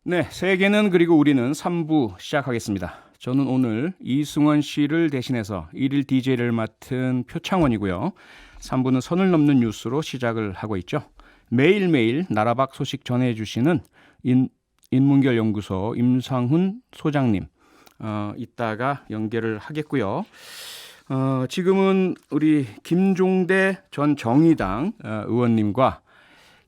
네, 세계는 그리고 우리는 3부 시작하겠습니다. 저는 오늘 이승원 씨를 대신해서 일일 DJ를 맡은 표창원이고요. 3부는 선을 넘는 뉴스로 시작을 하고 있죠. 매일매일 나라밖 소식 전해주시는 인문결 연구소 임상훈 소장님 이따가 연결을 하겠고요. 지금은 우리 김종대 전 정의당 의원님과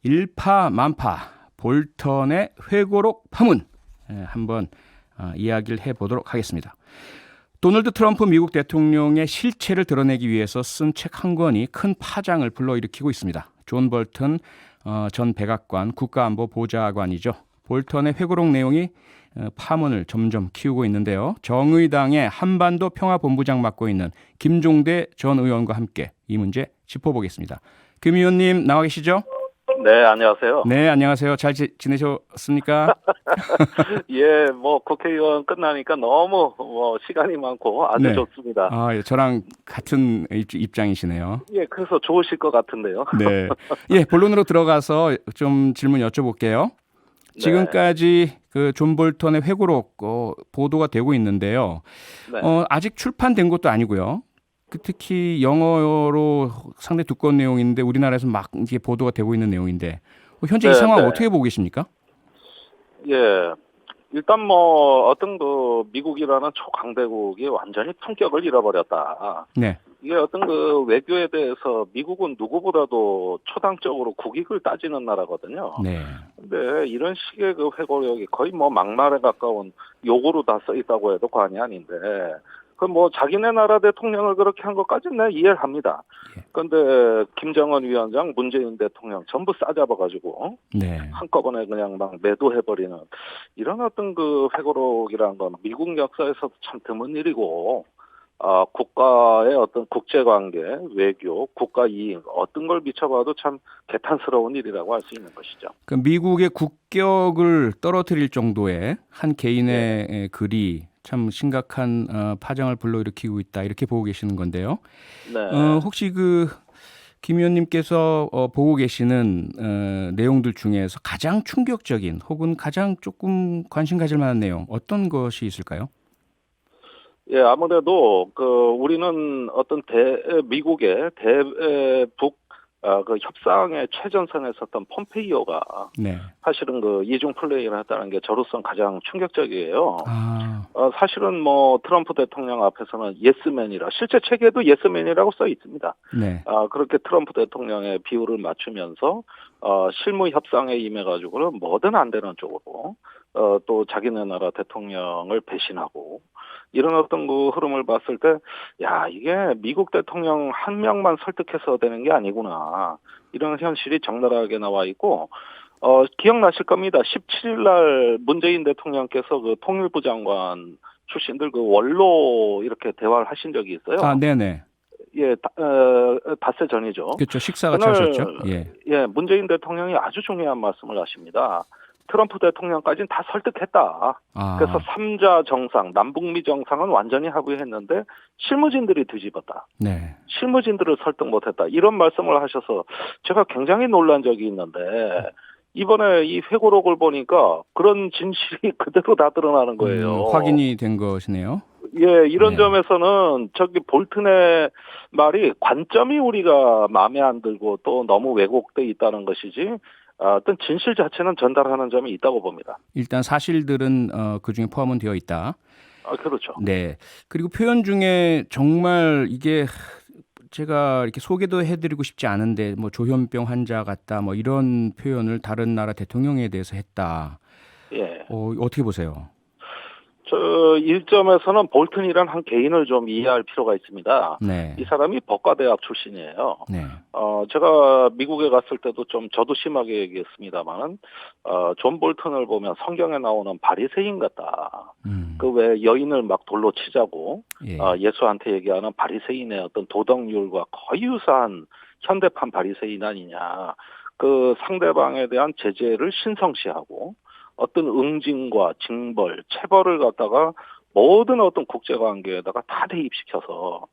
일파만파 볼턴의 회고록 파문 한번 이야기를 해보도록 하겠습니다. 도널드 트럼프 미국 대통령의 실체를 드러내기 위해서 쓴 책 한 권이 큰 파장을 불러일으키고 있습니다. 존 볼턴 전 백악관 국가안보 보좌관이죠. 볼턴의 회고록 내용이 파문을 점점 키우고 있는데요. 정의당의 한반도 평화본부장 맡고 있는 김종대 전 의원과 함께 이 문제 짚어보겠습니다. 김 의원님 나와 계시죠? 네, 안녕하세요. 네, 안녕하세요. 잘 지내셨습니까? 예, 국회의원 끝나니까 너무 시간이 많고 아주 네. 좋습니다. 예, 저랑 같은 입장이시네요. 예, 그래서 좋으실 것 같은데요. 네. 예, 본론으로 들어가서 좀 질문 여쭤볼게요. 네, 지금까지 그 존 볼턴의 회고록 보도가 되고 있는데요. 네, 아직 출판된 것도 아니고요. 특히 영어로 상당히 두꺼운 내용인데 우리나라에서 막 이게 보도가 되고 있는 내용인데 현재 이 네, 상황 네. 어떻게 보고 계십니까? 예, 일단 어떤 미국이라는 초강대국이 완전히 품격을 잃어버렸다. 네. 이게 어떤 외교에 대해서 미국은 누구보다도 초당적으로 국익을 따지는 나라거든요. 네. 근데 이런 식의 회고록이 거의 막말에 가까운 욕으로 다 써 있다고 해도 과언이 아닌데, 자기네 나라 대통령을 그렇게 한 것까지는 내가 이해를 합니다. 예. 그런데 김정은 위원장, 문재인 대통령 전부 싸잡아가지고 네. 한꺼번에 그냥 막 매도해버리는 이런 어떤 회고록이라는 건 미국 역사에서도 참 드문 일이고, 국가의 어떤 국제관계, 외교, 국가 이익 어떤 걸 비춰봐도 참 개탄스러운 일이라고 할 수 있는 것이죠. 그 미국의 국격을 떨어뜨릴 정도의 한 개인의 네. 글이 참 심각한 파장을 불러일으키고 있다 이렇게 보고 계시는 건데요. 네. 혹시 김 의원님께서 보고 계시는 내용들 중에서 가장 충격적인 혹은 가장 조금 관심 가질 만한 내용 어떤 것이 있을까요? 예, 아무래도 우리는 어떤 미국의 대북 협상의 최전선에 섰던 폼페이오가 네. 사실은 이중 플레이를 했다는 게 저로서는 가장 충격적이에요. 아, 사실은 트럼프 대통령 앞에서는 예스맨이라 실제 책에도 예스맨이라고 써 있습니다. 네. 그렇게 트럼프 대통령의 비율을 맞추면서 실무 협상에 임해가지고는 뭐든 안 되는 쪽으로 또 자기네 나라 대통령을 배신하고 이런 어떤 흐름을 봤을 때, 야, 이게 미국 대통령 한 명만 설득해서 되는 게 아니구나. 이런 현실이 적나라하게 나와 있고, 기억나실 겁니다. 17일 날 문재인 대통령께서 통일부 장관 출신들 원로 이렇게 대화를 하신 적이 있어요. 아, 네네. 예, 닷새 전이죠. 그렇죠. 식사 같이 그날, 하셨죠? 예. 예, 문재인 대통령이 아주 중요한 말씀을 하십니다. 트럼프 대통령까지는 다 설득했다. 그래서 아, 3자 정상, 남북미 정상은 완전히 합의했는데 실무진들이 뒤집었다. 네. 실무진들을 설득 못했다. 이런 말씀을 하셔서 제가 굉장히 놀란 적이 있는데 이번에 이 회고록을 보니까 그런 진실이 그대로 다 드러나는 거예요. 확인이 된 것이네요. 예, 이런 네. 점에서는 볼튼의 말이 관점이 우리가 마음에 안 들고 또 너무 왜곡돼 있다는 것이지 어떤 진실 자체는 전달하는 점이 있다고 봅니다. 일단 사실들은 그중에 포함은 되어 있다. 그렇죠. 네. 그리고 표현 중에 정말 이게 제가 이렇게 소개도 해드리고 싶지 않은데 뭐 조현병 환자 같다 뭐 이런 표현을 다른 나라 대통령에 대해서 했다. 예. 어떻게 보세요? 저 1점에서는 볼튼이란 한 개인을 좀 이해할 필요가 있습니다. 네. 이 사람이 법과대학 출신이에요. 네. 제가 미국에 갔을 때도 저도 심하게 얘기했습니다만은, 존 볼튼을 보면 성경에 나오는 바리새인 같다. 음. 왜 여인을 막 돌로 치자고, 예. 예수한테 얘기하는 바리새인의 어떤 도덕률과 거의 유사한 현대판 바리새인 아니냐. 상대방에 대한 제재를 신성시하고, 어떤 응징과 징벌, 체벌을 갖다가 모든 어떤 국제관계에다가 다 대입시켜서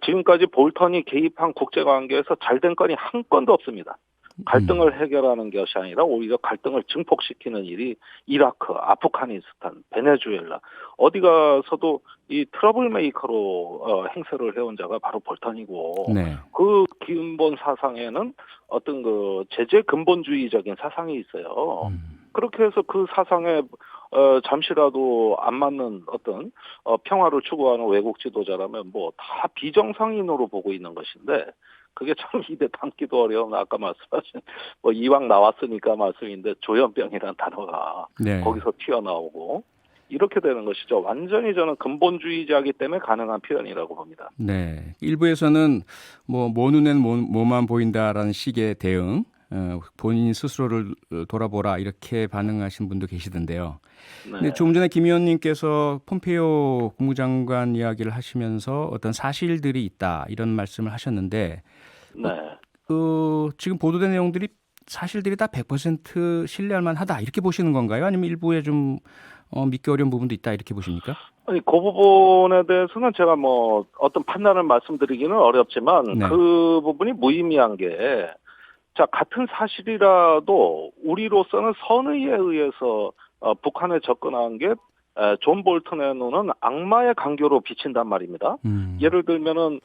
지금까지 볼턴이 개입한 국제관계에서 잘된 건이 한 건도 없습니다. 갈등을 해결하는 것이 아니라 오히려 갈등을 증폭시키는 일이 이라크, 아프가니스탄, 베네수엘라 어디 가서도 이 트러블 메이커로 행세를 해온 자가 바로 볼턴이고 네. 그 근본 사상에는 어떤 그 제재 근본주의적인 사상이 있어요. 그렇게 해서 그 사상에 잠시라도 안 맞는 어떤 평화를 추구하는 외국 지도자라면 뭐 다 비정상인으로 보고 있는 것인데 그게 참 입에 담기도 어려운 아까 말씀하신 뭐 이왕 나왔으니까 말씀인데 조현병이라는 단어가 네. 거기서 튀어나오고 이렇게 되는 것이죠. 완전히 저는 근본주의자이기 때문에 가능한 표현이라고 봅니다. 네. 일부에서는 뭐 눈엔 뭐만 보인다라는 식의 대응, 본인 스스로를 돌아보라 이렇게 반응하신 분도 계시던데요. 근데 네. 조금 전에 김 의원님께서 폼페이오 국무장관 이야기를 하시면서 어떤 사실들이 있다 이런 말씀을 하셨는데 네. 지금 보도된 내용들이 사실들이 다 100% 신뢰할 만하다 이렇게 보시는 건가요? 아니면 일부에 좀 믿기 어려운 부분도 있다 이렇게 보십니까? 아니, 그 부분에 대해서는 제가 뭐 어떤 판단을 말씀드리기는 어렵지만 네. 그 부분이 무의미한 게 자, 같은 사실이라도 우리로서는 선의에 의해서 북한에 접근한 게 존 볼턴의 눈은 악마의 강교로 비친단 말입니다. 예를 들면은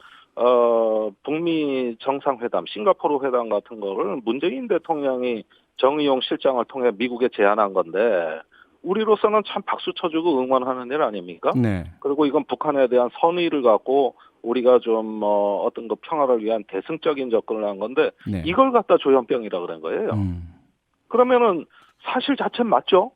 북미 정상회담, 싱가포르 회담 같은 거를 문재인 대통령이 정의용 실장을 통해 미국에 제안한 건데 우리로서는 참 박수 쳐주고 응원하는 일 아닙니까? 네. 그리고 이건 북한에 대한 선의를 갖고 우리가 좀 어떤 그 평화를 위한 대승적인 접근을 한 건데 네. 이걸 갖다 조현병이라 그런 거예요. 그러면은 사실 자체는 맞죠.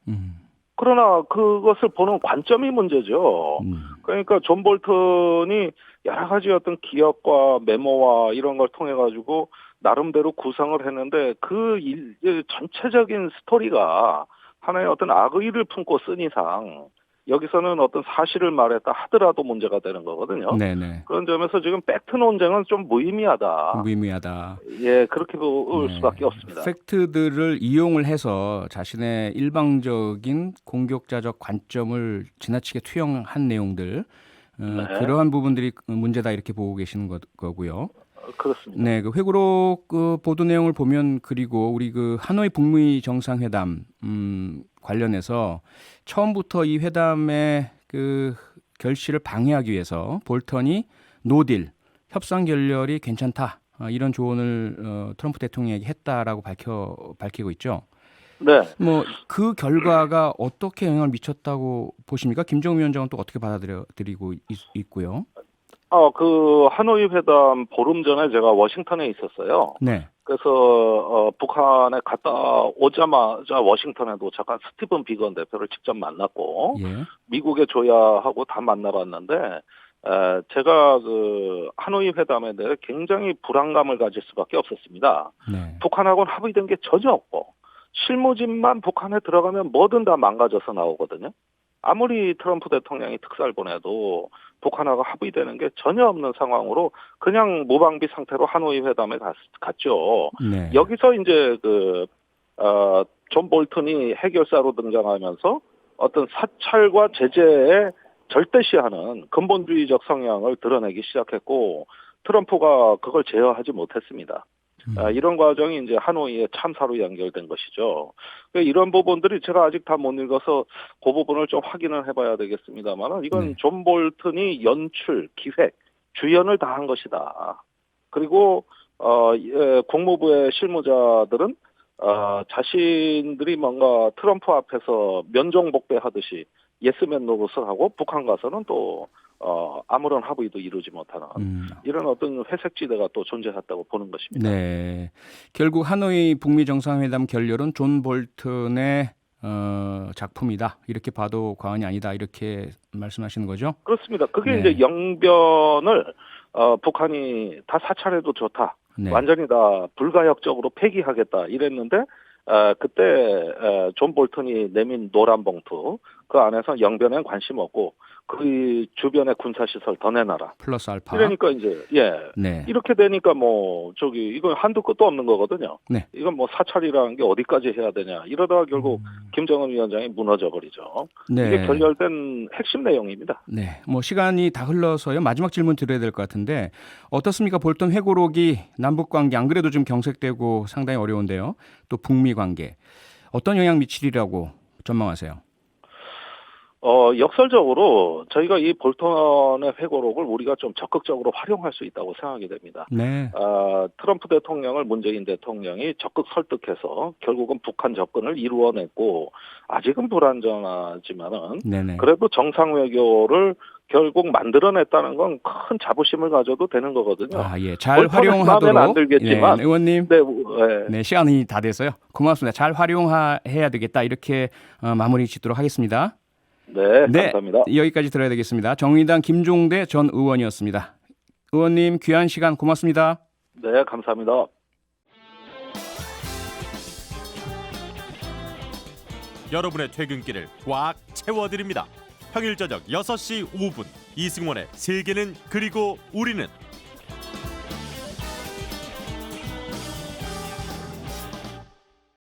그러나 그것을 보는 관점이 문제죠. 그러니까 존 볼턴이 여러 가지 어떤 기억과 메모와 이런 걸 통해 가지고 나름대로 구성을 했는데 그 전체적인 스토리가 하나의 어떤 악의를 품고 쓴 이상 여기서는 어떤 사실을 말했다 하더라도 문제가 되는 거거든요. 네네. 그런 점에서 지금 팩트 논쟁은 좀 무의미하다. 무의미하다. 예, 그렇게 볼 네. 수밖에 없습니다. 팩트들을 이용을 해서 자신의 일방적인 공격자적 관점을 지나치게 투영한 내용들, 네. 그러한 부분들이 문제다 이렇게 보고 계시는 거고요. 그렇습니다. 네, 그 회고록 보도 내용을 보면 그리고 우리 그 하노이 북미 정상회담 관련해서 처음부터 이 회담의 그 결실을 방해하기 위해서 볼턴이 노딜 협상 결렬이 괜찮다 이런 조언을 트럼프 대통령에게 했다라고 밝히고 있죠. 네. 뭐 그 결과가 어떻게 영향을 미쳤다고 보십니까? 김정은 위원장은 또 어떻게 받아들이고 있고요? 그 하노이 회담 보름 전에 제가 워싱턴에 있었어요. 네. 그래서 북한에 갔다 오자마자 워싱턴에 도착한 스티븐 비건 대표를 직접 만났고 예. 미국의 조야하고 다 만나봤는데 제가 그 하노이 회담에 대해 굉장히 불안감을 가질 수밖에 없었습니다. 네. 북한하고는 합의된 게 전혀 없고 실무진만 북한에 들어가면 뭐든 다 망가져서 나오거든요. 아무리 트럼프 대통령이 특사를 보내도 북한하고 합의되는 게 전혀 없는 상황으로 그냥 무방비 상태로 하노이 회담에 갔죠. 네. 여기서 이제 존 볼턴이 해결사로 등장하면서 어떤 사찰과 제재에 절대시하는 근본주의적 성향을 드러내기 시작했고 트럼프가 그걸 제어하지 못했습니다. 이런 과정이 이제 하노이의 참사로 연결된 것이죠. 이런 부분들이 제가 아직 다 못 읽어서 그 부분을 좀 확인을 해봐야 되겠습니다만 이건 네. 존 볼턴이 연출, 기획, 주연을 다 한 것이다. 그리고 국무부의 실무자들은 자신들이 뭔가 트럼프 앞에서 면종복배하듯이 예스맨 노릇을 하고 북한 가서는 또 아무런 합의도 이루지 못하는 이런 어떤 회색지대가 또 존재했다고 보는 것입니다. 네. 결국 하노이 북미 정상회담 결렬은 존 볼턴의 작품이다. 이렇게 봐도 과언이 아니다. 이렇게 말씀하시는 거죠? 그렇습니다. 그게 네. 이제 영변을 북한이 다 사찰해도 좋다. 네. 완전히 다 불가역적으로 폐기하겠다 이랬는데 그때 존 볼턴이 내민 노란 봉투 그 안에서 영변엔 관심 없고 그 주변의 군사시설 더 내놔라. 플러스 알파. 이러니까 이제 네. 이렇게 되니까 뭐 이건 한두 끝도 없는 거거든요. 네. 이건 뭐 사찰이라는 게 어디까지 해야 되냐 이러다가 결국 김정은 위원장이 무너져 버리죠. 네. 이게 결렬된 핵심 내용입니다. 네. 뭐 시간이 다 흘러서요. 마지막 질문 드려야 될 것 같은데 어떻습니까? 볼턴 회고록이 남북 관계 안 그래도 좀 경색되고 상당히 어려운데요. 또 북미 관계 어떤 영향 미치리라고 전망하세요? 역설적으로 저희가 이 볼턴의 회고록을 우리가 좀 적극적으로 활용할 수 있다고 생각이 됩니다. 네. 트럼프 대통령을 문재인 대통령이 적극 설득해서 결국은 북한 접근을 이루어냈고 아직은 불완전하지만은 네네. 그래도 정상 외교를 결국 만들어냈다는 건 큰 자부심을 가져도 되는 거거든요. 아, 예. 잘 볼턴은 활용하도록. 마음에는 안 들겠지만, 네, 의원님. 네, 네, 시간이 다 돼서요. 고맙습니다. 잘 활용해야 되겠다. 이렇게 마무리 짓도록 하겠습니다. 네, 네, 감사합니다. 여기까지 들어야 되겠습니다. 정의당 김종대 전 의원이었습니다. 의원님 귀한 시간 고맙습니다. 네, 감사합니다. 여러분의 퇴근길을 꽉 채워드립니다. 평일 저녁 6시 5분 이승원의 세계는 그리고 우리는